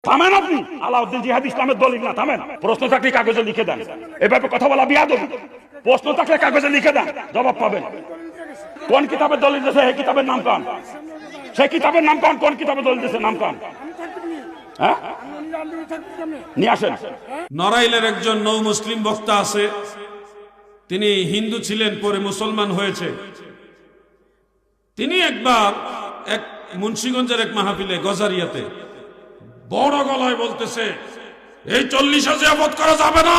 থামেন আপনি। আলাউদ্দিন জিহাদ ইসলামের দলিল না, থামেন। প্রশ্ন থাকলে কাগজে লিখে দেন। এভাবে কথা বলা বিয়াদবি। প্রশ্ন থাকলে কাগজে লিখে দেন, জবাব পাবেন। কোন কিতাবের দলিল দিয়েছে? এই কিতাবের নাম কান। সেই কিতাবের নাম কান। কোন কিতাবের দলিল দিয়েছে নাম কান? হ্যাঁ, নিয়ে আসেন। নড়াইলের একজন নৌ মুসলিম বক্তা আছে, তিনি হিন্দু ছিলেন, পরে মুসলমান হয়েছে। তিনি একবার এক মুন্সিগঞ্জের এক মাহফিলে গজারিয়াতে বড় গলায় বলতেছে, এই 40 জিয়াফত করা যাবে না,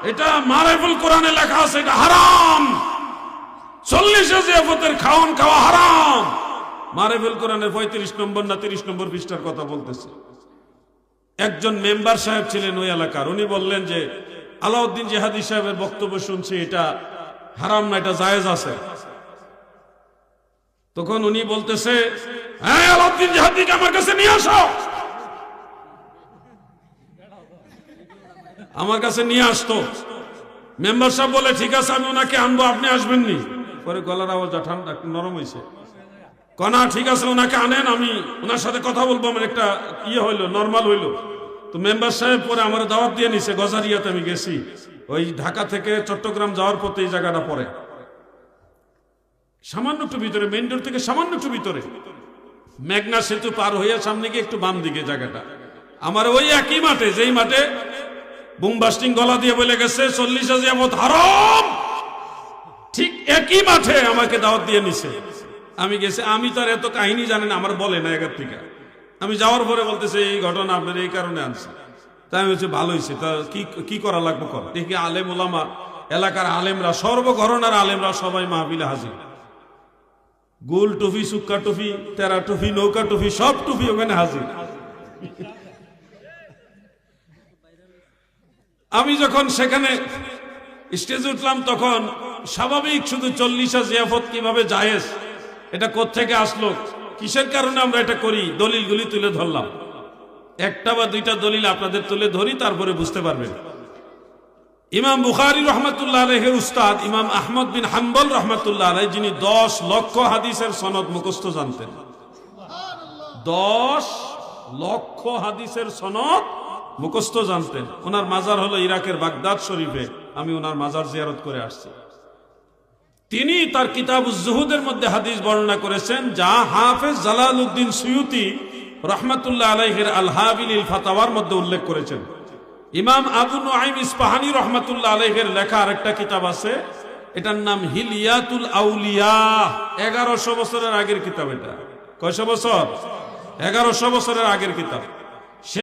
এটা মারেফুল কোরআনে লেখা আছে, এটা হারাম। 40 জিয়াফতের খাওয়ান খাওয়া হারাম। মারেফুল কোরআনের 35 নম্বর না 30 নম্বর পৃষ্ঠার কথা বলতেছে। একজন মেম্বার সাহেব ছিলেন ওই এলাকার, উনি বললেন যে আলাউদ্দিন জিহাদি সাহেবের বক্তব্য শুনছি, এটা হারাম না, এটা জায়েজ আছে। তখন উনি বলতেছে, হ্যাঁ, আলাউদ্দিন জিহাদিকে আমার কাছে নিয়ে আসো, আমার কাছে নিয়ে আসতো। মেম্বার সাহেব বলে, ঠিক আছে, আমি ওনাকে আনবো, আপনি আসবেননি। পরে গলার আওয়াজ ঠান্ডা নরম হয়েছে, কনা ঠিক আছে, ওনাকে আনেন, আমি ওনার সাথে কথা বলবো। আমার একটা ইয়ে হইলো, নর্মাল হইলো। তো মেম্বার সাহেব পরে আমার দাওয়াত দিয়ে নিছে গজারিয়াতে। আমি গেছি, ওই ঢাকা থেকে চট্টগ্রাম যাওয়ার পথে এই জায়গাটা পড়ে, সামান্য একটু ভিতরে, মেইন রোড থেকে সামান্য একটু ভিতরে, মেঘনা সেতু পার হইয়া সামনে গিয়ে একটু বাম দিকে জায়গাটা। আমার ওই একই মাঠে, যেই মাঠে বুম বাস্টিং গলা দিয়ে বলে গেছে 40 জিয়াফত হারাম, ঠিক একই মাঠে আমাকে দাওয়াত দিয়ে নিছে। আমি গেছি, আমি তার এত কাহিনী জানি না, আমার বলে না এগার থেকে। আমি যাওয়ার পরে বলতেছে, এই ঘটনা আপনার এই কারণে আনছে। তাই আমি বলছি, ভালো হয়েছে, তা কি করা লাগবে কর। দেখি আলেম ওলামা, এলাকার আলেমরা, সর্বঘরনার আলেমরা সবাই মাহফিলে হাজির। গোল টুপি, সুক্কা টুপি, তেরা টুপি, নৌকা টুপি, সব টুপি ওখানে হাজির। আমি যখন সেখানে স্টেজে উঠলাম, তখন স্বাভাবিক শুধু 40 জিয়াফত কিভাবে জায়েজ, এটা কোত্থেকে আসলো, কিসের কারণে আমরা এটা করি, দলিলগুলি তুলে ধরলাম। একটা বা দুইটা দলিল আপনাদের তুলে ধরি, তারপরে বুঝতে পারবেন। ইমাম বুখারী রহমাতুল্লাহ আলাইহির উস্তাদ ইমাম আহমদ বিন হাম্বল রহমাতুল্লাহ আলাইহি, যিনি 10 লক্ষ হাদিসের সনদ মুখস্থ জানতেন, 10 লক্ষ হাদিসের সনদ মুখস্থ জানতেন। ওনার মাজার হলো ইরাকের বাগদাদ শরীফে, আমি ওনার মাজার জিয়ারত করে আসছি। তিনি তার কিতাবুজ জুহুদের মধ্যে হাদিস বর্ণনা করেছেন, যা হাফেজ জালালউদ্দিন সুয়ুতি রহমাতুল্লাহ আলাইহির আল হাবিলিল ফাতাওয়ার মধ্যে উল্লেখ করেছেন। ইমাম আবু নুআইম ইসফাহানি রহমাতুল্লাহ আলাইহির লেখা আরেকটা কিতাব আছে, এটার নাম হিলিয়াতুল আউলিয়া। 1100 বছরের আগের কিতাব এটা। কয়শো বছর? 1100 বছরের আগের কিতাব।